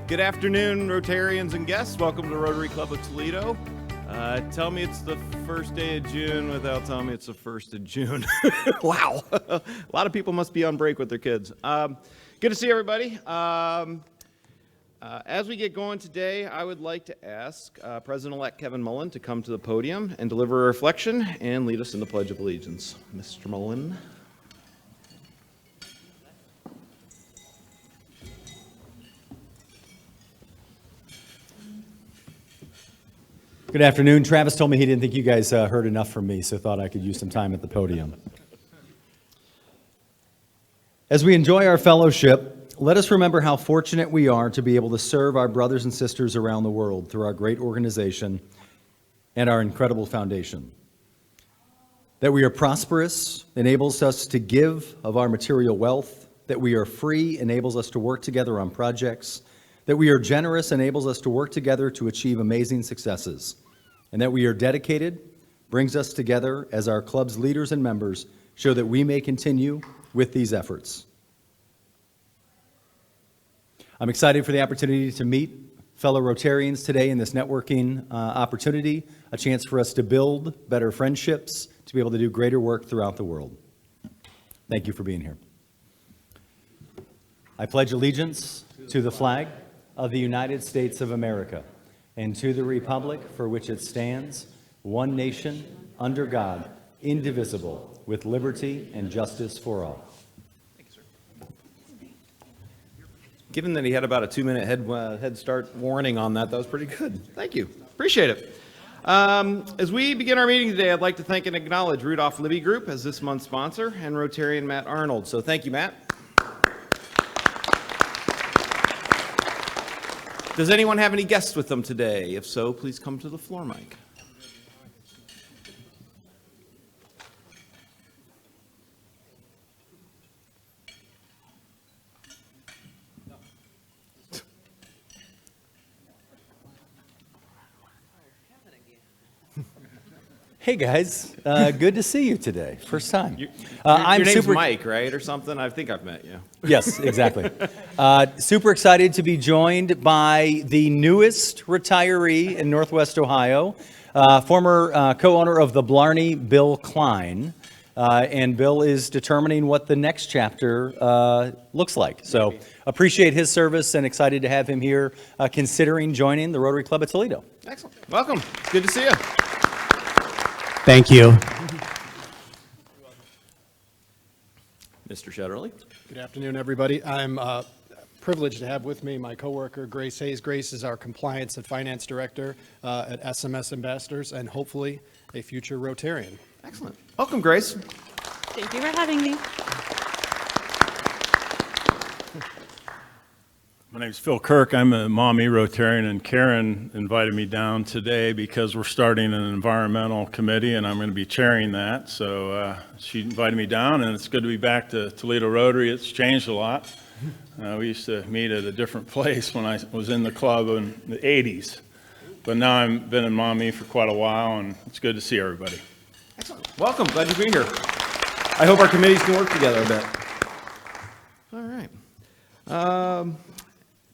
Good afternoon, Rotarians and guests. Welcome to Rotary Club of Toledo. Tell me it's the first day of June without telling me it's the 1st of June. Wow. A lot of people must be on break with their kids. Good to see everybody. As we get going today, I would like to ask President-elect Kevin Mullen to come to the podium and deliver a reflection and lead us in the Pledge of Allegiance. Mr. Mullen. Good afternoon. Travis told me he didn't think you guys heard enough from me, so thought I could use some time at the podium. As we enjoy our fellowship, let us remember how fortunate we are to be able to serve our brothers and sisters around the world through our great organization and our incredible foundation. That we are prosperous enables us to give of our material wealth, that we are free enables us to work together on projects, that we are generous enables us to work together to achieve amazing successes, and that we are dedicated brings us together as our club's leaders and members show that we may continue with these efforts. I'm excited for the opportunity to meet fellow Rotarians today in this networking opportunity, a chance for us to build better friendships, to be able to do greater work throughout the world. Thank you for being here. I pledge allegiance to the flag of the United States of America, and to the republic for which it stands, one nation, under God, indivisible, with liberty and justice for all. Thank you, sir. Given that he had about a 2-minute head start warning on that, that was pretty good. Thank you. Appreciate it. As we begin our meeting today, I'd like to thank and acknowledge Rudolph Libby Group as this month's sponsor and Rotarian Matt Arnold. So thank you, Matt. Does anyone have any guests with them today? If so, please come to the floor mic. Hey guys, good to see you today. First time. Your name's Mike, right, or something? I think I've met you. Yes, exactly. Super excited to be joined by the newest retiree in Northwest Ohio, former co-owner of the Blarney, Bill Klein. And Bill is determining what the next chapter looks like. So appreciate his service and excited to have him here considering joining the Rotary Club of Toledo. Excellent. Welcome. It's good to see you. Thank you. Mr. Shetterly. Good afternoon, everybody. I'm privileged to have with me my coworker, Grace Hayes. Grace is our Compliance and Finance Director at SMS Ambassadors and hopefully a future Rotarian. Excellent. Welcome, Grace. Thank you for having me. My name is Phil Kirk. I'm a Mommy Rotarian, and Karen invited me down today because we're starting an environmental committee, and I'm going to be chairing that. So she invited me down, and it's good to be back to Toledo Rotary. It's changed a lot. We used to meet at a different place when I was in the club in the 80s. But now I've been in Mommy for quite a while, and it's good to see everybody. Excellent. Welcome. Glad you're being here. I hope our committees can work together a bit. All right.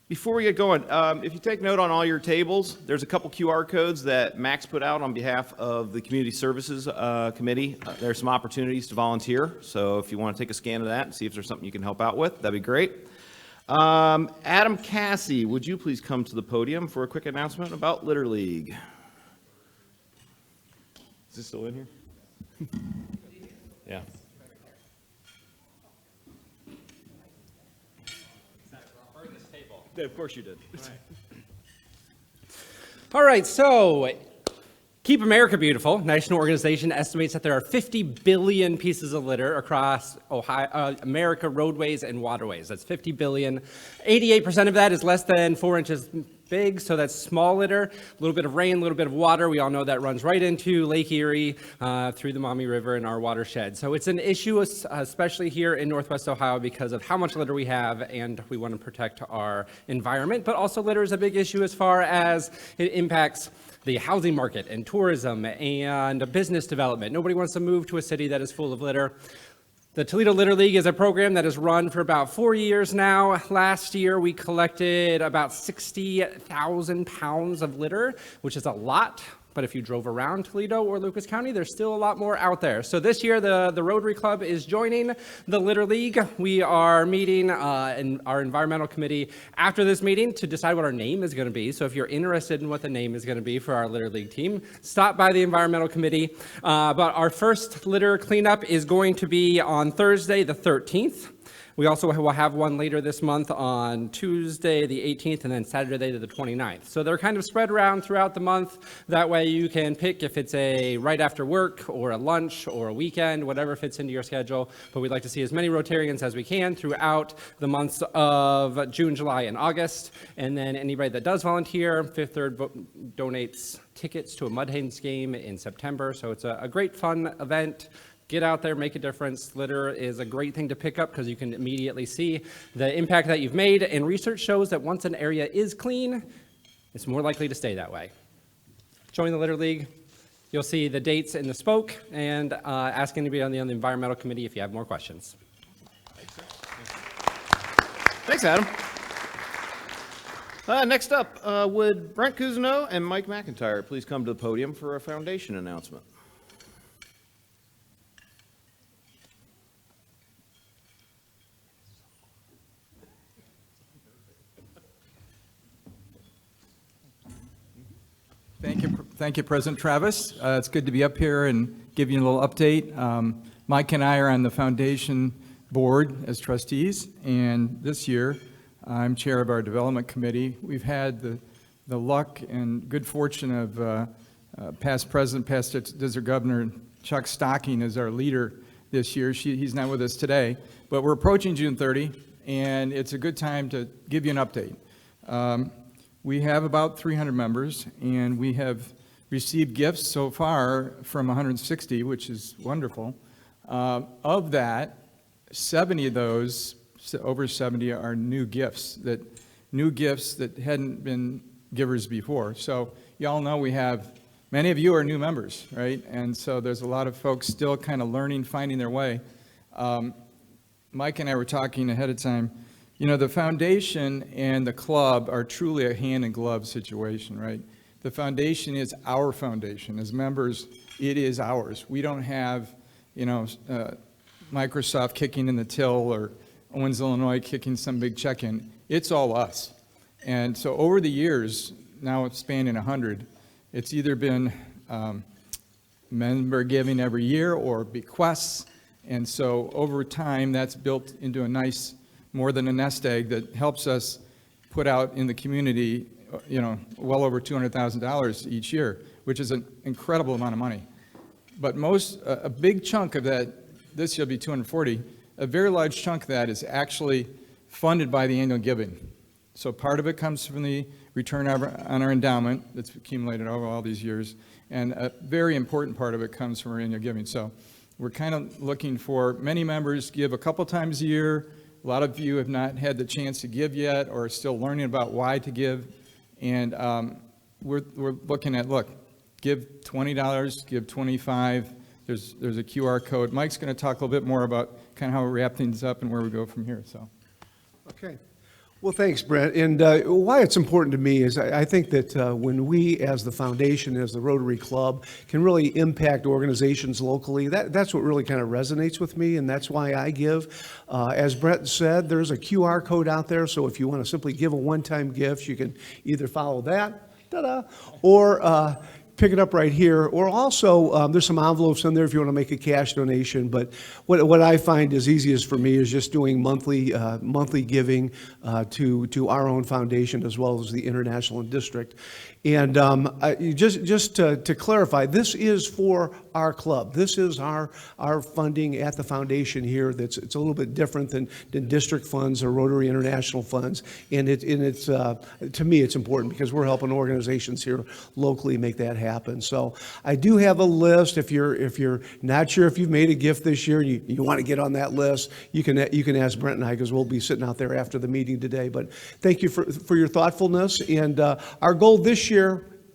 Before we get going, if you take note on all your tables, there's a couple QR codes that Max put out on behalf of the Community Services Committee. There's some opportunities to volunteer, so if you want to take a scan of that and see if there's something you can help out with, that'd be great. Adam Cassie, would you please come to the podium for a quick announcement about Litter League? Is this still in here? Yeah. Yeah, of course you did. All right, so Keep America Beautiful, national organization, estimates that there are 50 billion pieces of litter across America roadways and waterways. That's 50 billion. 88% of that is less than 4 inches big, so that's small litter. A little bit of rain, a little bit of water. We all know that runs right into Lake Erie through the Maumee River in our watershed. So it's an issue, especially here in Northwest Ohio, because of how much litter we have, and we want to protect our environment. But also litter is a big issue as far as it impacts the housing market and tourism and business development. Nobody wants to move to a city that is full of litter. The Toledo Litter League is a program that has run for about 4 years now. Last year, we collected about 60,000 pounds of litter, which is a lot. But if you drove around Toledo or Lucas County, there's still a lot more out there. So this year, the Rotary Club is joining the Litter League. We are meeting in our environmental committee after this meeting to decide what our name is going to be. So if you're interested in what the name is going to be for our Litter League team, stop by the environmental committee. But our first litter cleanup is going to be on Thursday, the 13th. We also will have one later this month on Tuesday, the 18th, and then Saturday, the 29th. So they're kind of spread around throughout the month. That way you can pick if it's a right after work or a lunch or a weekend, whatever fits into your schedule. But we'd like to see as many Rotarians as we can throughout the months of June, July, and August. And then anybody that does volunteer, Fifth Third donates tickets to a Mud Hens game in September. So it's a great fun event. Get out there, make a difference. Litter is a great thing to pick up because you can immediately see the impact that you've made. And research shows that once an area is clean, it's more likely to stay that way. Join the Litter League. You'll see the dates in the spoke, and ask anybody on the environmental committee if you have more questions. Thanks, Adam. Next up, would Brent Cousineau and Mike McIntyre please come to the podium for a foundation announcement? Thank you, President Travis. It's good to be up here and give you a little update. Mike and I are on the foundation board as trustees, and this year I'm chair of our development committee. We've had the luck and good fortune of past president, past district governor Chuck Stocking as our leader this year. He's not with us today, but we're approaching June 30, and it's a good time to give you an update. We have about 300 members, and we have received gifts so far from 160, which is wonderful. Of that, 70 of those, over 70, are new gifts that hadn't been givers before. So you all know we have, many of you are new members, right? And so there's a lot of folks still kind of learning, finding their way. Mike and I were talking ahead of time. You know, the foundation and the club are truly a hand-in-glove situation, right? The foundation is our foundation. As members, it is ours. We don't have, you know, Microsoft kicking in the till or Owens, Illinois kicking some big check in. It's all us. And so over the years, now it's spanning 100, it's either been member giving every year or bequests. And so over time, that's built into a nice, more than a nest egg that helps us put out in the community, you know, well over $200,000 each year, which is an incredible amount of money. But a big chunk of that, this year will be 240, a very large chunk of that is actually funded by the annual giving. So part of it comes from the return on our endowment that's accumulated over all these years, and a very important part of it comes from our annual giving. So we're kind of looking for, many members give a couple times a year. A lot of you have not had the chance to give yet or are still learning about why to give. And we're looking at, look, give $20, give $25. There's a QR code. Mike's going to talk a little bit more about kind of how we wrap things up and where we go from here. So. Okay. Well, thanks, Brent. And why it's important to me is I think that when we, as the foundation, as the Rotary Club, can really impact organizations locally, that's what really kind of resonates with me, and that's why I give. As Brent said, there's a QR code out there, so if you want to simply give a one-time gift, you can either follow that, or pick it up right here, or also there's some envelopes in there if you want to make a cash donation. But what I find is easiest for me is just doing monthly giving to our own foundation as well as the international and district. And just to clarify, this is for our club. This is our funding at the foundation here. It's a little bit different than district funds or Rotary International funds. And it's to me it's important because we're helping organizations here locally make that happen. So I do have a list. If you're not sure if you've made a gift this year, you want to get on that list, you can ask Brent and I, because we'll be sitting out there after the meeting today. But thank you for your thoughtfulness. And our goal this year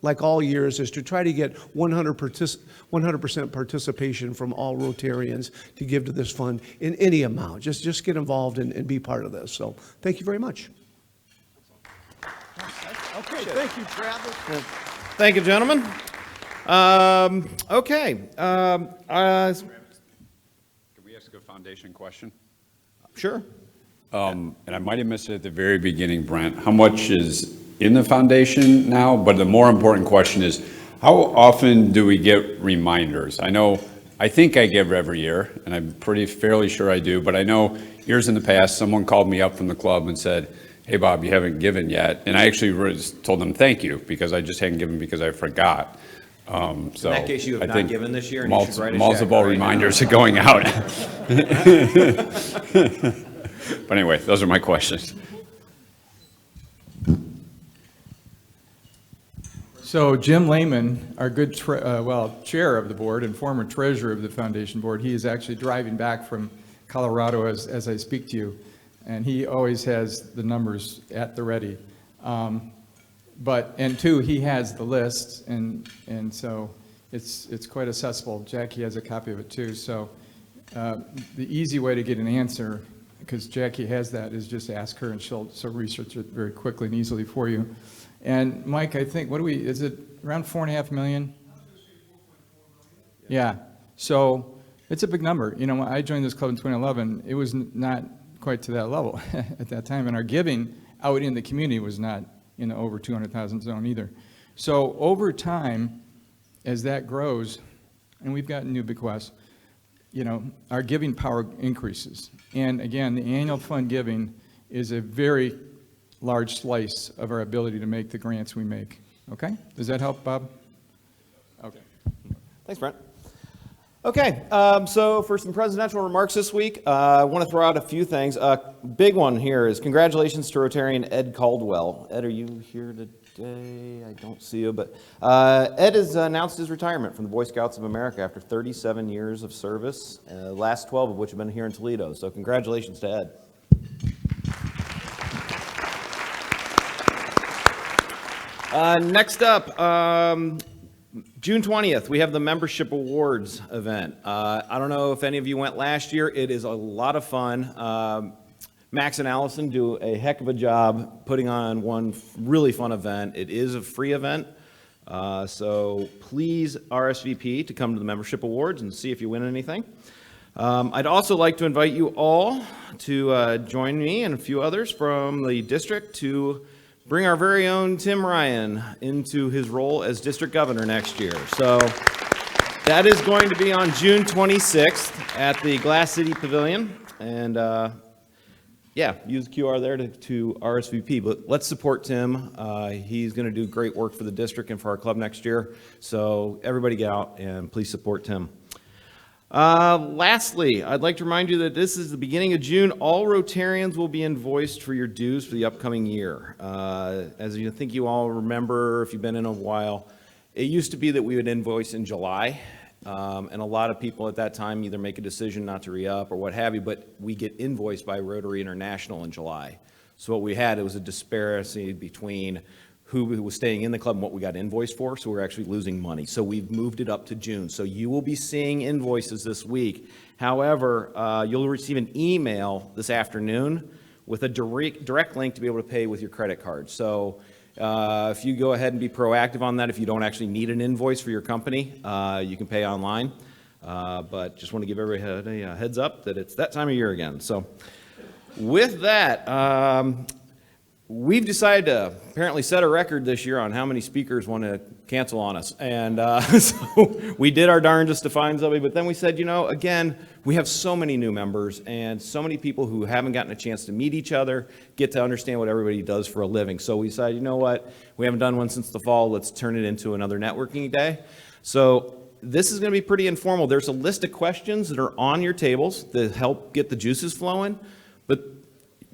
like all years, is to try to get 100% participation from all Rotarians to give to this fund in any amount. Just get involved and be part of this. So thank you very much. Okay, thank you, Travis. Thank you, gentlemen. Okay. Can we ask a foundation question? Sure. And I might have missed it at the very beginning, Brent. How much is in the foundation now? But the more important question is, how often do we get reminders? I think I give every year, and I'm fairly sure I do, but I know years in the past, someone called me up from the club and said, hey, Bob, you haven't given yet. And I actually told them thank you, because I just hadn't given because I forgot. In that case, you have not given this year, and you should write a check multiple right reminders now. are going out. But anyway, those are my questions. So Jim Lehman, our good, chair of the board and former treasurer of the foundation board, he is actually driving back from Colorado as I speak to you, and he always has the numbers at the ready. And two, he has the list, and so it's quite accessible. Jackie has a copy of it too. So the easy way to get an answer, because Jackie has that, is just ask her, and she'll research it very quickly and easily for you. And Mike, I think, is it around 4.5 million? Yeah, so it's a big number. You know, when I joined this club in 2011, it was not quite to that level at that time, and our giving out in the community was not in the over 200,000 zone either. So over time, as that grows, and we've gotten new bequests, you know, our giving power increases. And again, the annual fund giving is a very large slice of our ability to make the grants we make. Okay? Does that help, Bob? Okay. Thanks, Brent. Okay, so for some presidential remarks this week, I want to throw out a few things. Big one here is congratulations to Rotarian Ed Caldwell. Ed, are you here today? I don't see you, but Ed has announced his retirement from the Boy Scouts of America after 37 years of service, last 12 of which have been here in Toledo. So congratulations to Ed. Next up, June 20th, we have the Membership Awards event. I don't know if any of you went last year. It is a lot of fun. Max and Allison do a heck of a job putting on one really fun event. It is a free event, so please RSVP to come to the Membership Awards and see if you win anything. I'd also like to invite you all to join me and a few others from the district to bring our very own Tim Ryan into his role as district governor next year. So that is going to be on June 26th at the Glass City Pavilion. And yeah, use the QR there to RSVP. But let's support Tim. He's going to do great work for the district and for our club next year. So everybody get out and please support Tim. Lastly, I'd like to remind you that this is the beginning of June. All Rotarians will be invoiced for your dues for the upcoming year. As you think you all remember, if you've been in a while, it used to be that we would invoice in July. And a lot of people at that time either make a decision not to re-up or what have you, but we get invoiced by Rotary International in July. So what we had, it was a disparity between who was staying in the club and what we got invoiced for, so we're actually losing money. So we've moved it up to June. So you will be seeing invoices this week. However, you'll receive an email this afternoon with a direct link to be able to pay with your credit card. So if you go ahead and be proactive on that, if you don't actually need an invoice for your company, you can pay online. But just want to give everybody a heads up that it's that time of year again. So with that, we've decided to apparently set a record this year on how many speakers want to cancel on us. And so we did our darndest to find somebody, but then we said, you know, again, we have so many new members and so many people who haven't gotten a chance to meet each other, get to understand what everybody does for a living. So we decided, you know what, we haven't done one since the fall, let's turn it into another networking day. So this is going to be pretty informal. There's a list of questions that are on your tables that help get the juices flowing, but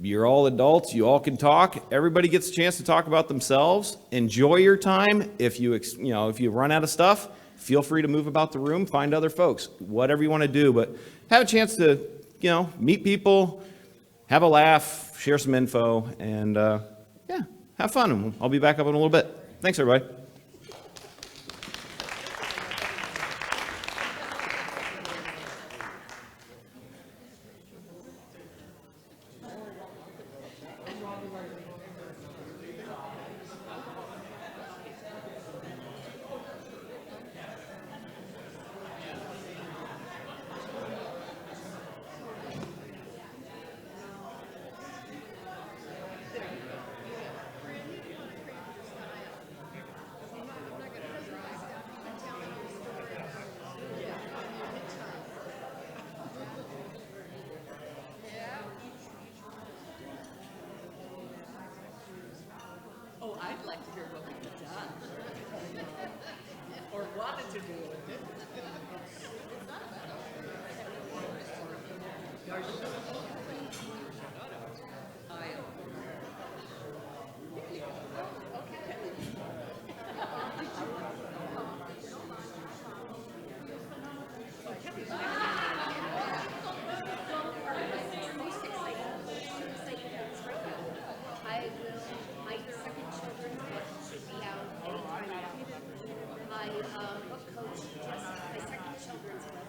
you're all adults, you all can talk. Everybody gets a chance to talk about themselves. Enjoy your time. If you run out of stuff, feel free to move about the room, find other folks, whatever you want to do, but have a chance to, meet people, have a laugh, share some info, and yeah, have fun. I'll be back up in a little bit. Thanks, everybody. I'd like to hear what we've done. Or wanted to do. I will, my second children's book should be out anytime now. My book coach just, my second children's book.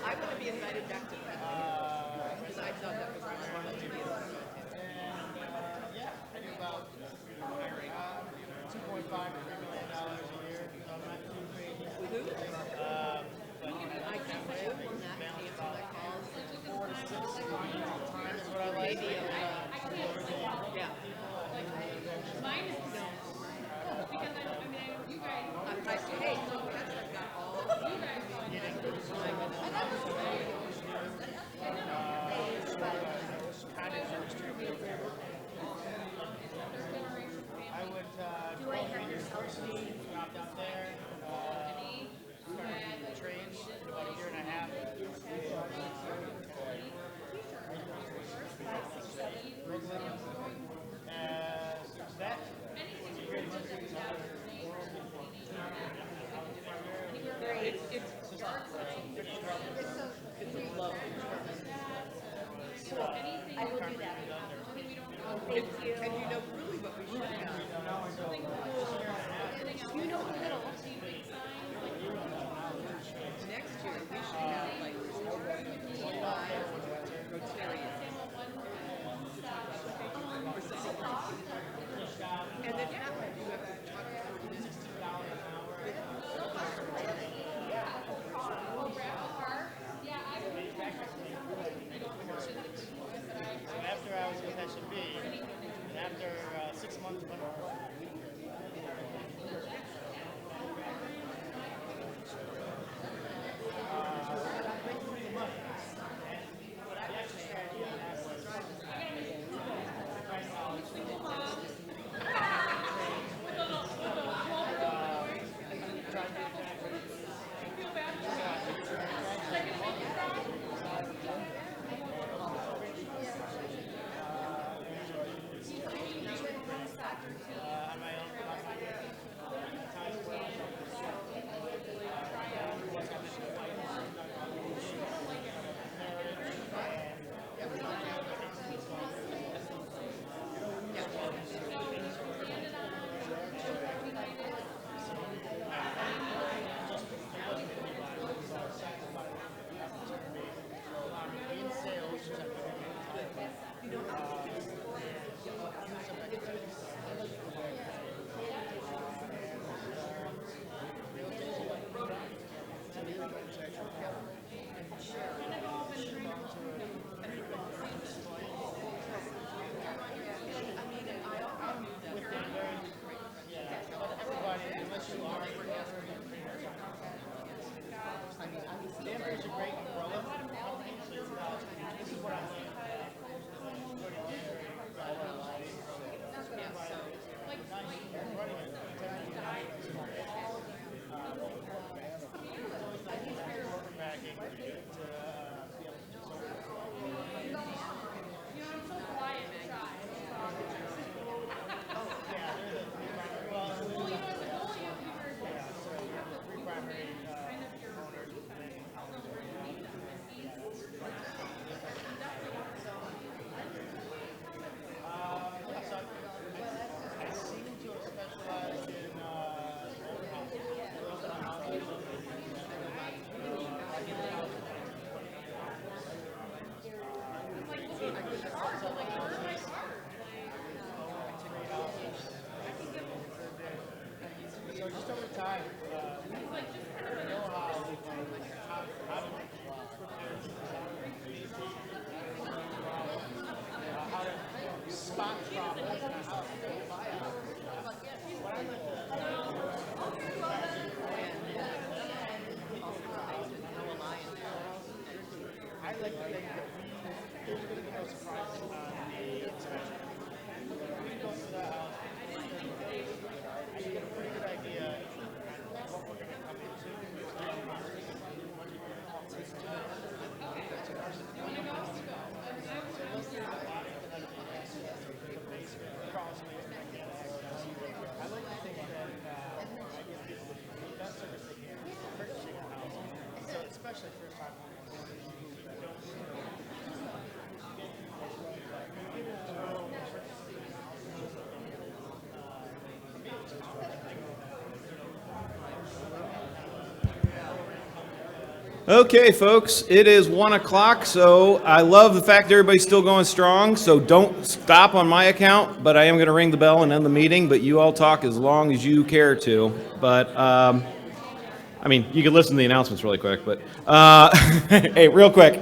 I want to be invited back to that, because I thought that was one of the Yeah, I do about $2.5 to $3 million a year, so I'm not too crazy. I keep my eye on that, to answer my calls. 4 to 6 times is what I like. Maybe, yeah. Mine is no. Because I mean, you guys. I say, hey, so that's I've got all. You guys go. I would Do I have your cell phone? drop down there, start trades in about a year and a half. That I will do that. Thank you. And you know really what we should have. You know a little. Next year, we should have like 5 Rotarians. And then after you have to talk about after I was with SMB, and after 6 months went Okay, folks, it is 1 o'clock, so I love the fact that everybody's still going strong, so don't stop on my account, but I am going to ring the bell and end the meeting, but you all talk as long as you care to. But, I mean, you can listen to the announcements really quick, but, hey, real quick.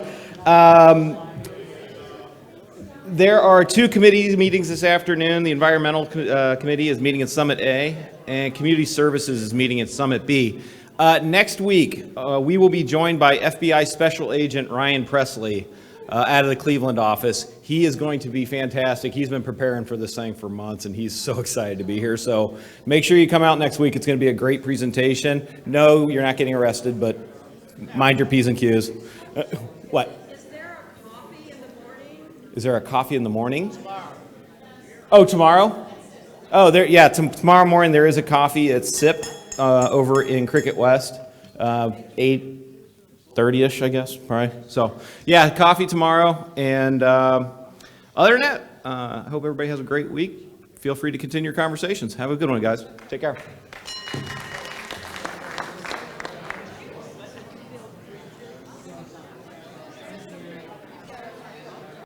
There are 2 committee meetings this afternoon. The Environmental Committee is meeting in Summit A, and Community Services is meeting in Summit B. Next week, we will be joined by FBI Special Agent Ryan Presley out of the Cleveland office. He is going to be fantastic. He's been preparing for this thing for months, and he's so excited to be here. So make sure you come out next week. It's going to be a great presentation. No, you're not getting arrested, but mind your P's and Q's. What? Is there a coffee in the morning? Tomorrow. Oh, tomorrow? Oh, there. Yeah, tomorrow morning there is a coffee at SIP over in Cricket West, 8:30ish, I guess. Right. So, yeah, coffee tomorrow. And other than that, I hope everybody has a great week. Feel free to continue your conversations. Have a good one, guys. Take care.